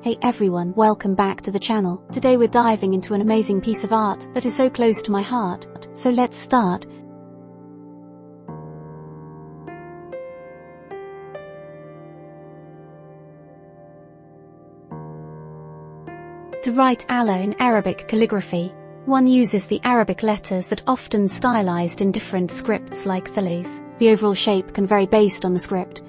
Hey everyone, welcome back to the channel. Today we're diving into an amazing piece of art that is so close to my heart. So let's start. To write Allah in Arabic calligraphy, one uses the Arabic letters that often stylized in different scripts like Thuluth. The overall shape can vary based on the script.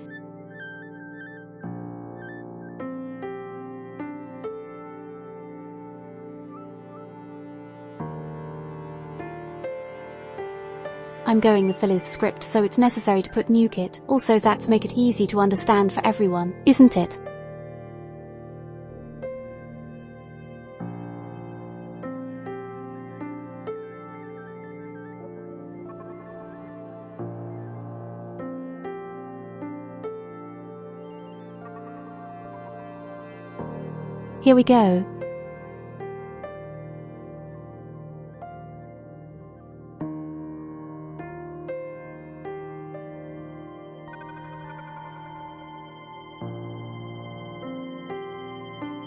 I'm going with Thuluth script, so it's necessary to put Nukit. Also, that's make it easy to understand for everyone, isn't it? Here we go.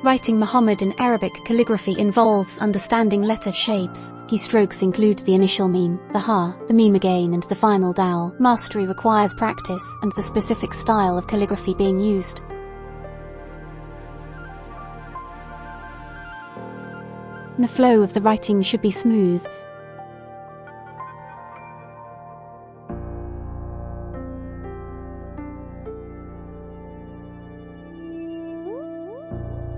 Writing Muhammad in Arabic calligraphy involves understanding letter shapes. Keystrokes include the initial meme, the ha, the meme again, and the final dal. Mastery requires practice and the specific style of calligraphy being used. The flow of the writing should be smooth.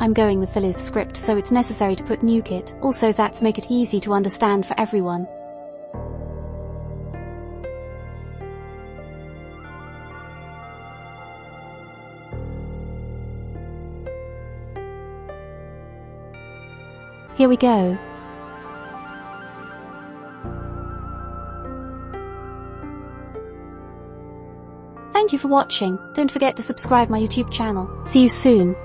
I'm going with Thuluth script, so it's necessary to put Nukit. Also, that's make it easy to understand for everyone. Here we go. Thank you for watching. Don't forget to subscribe my YouTube channel. See you soon.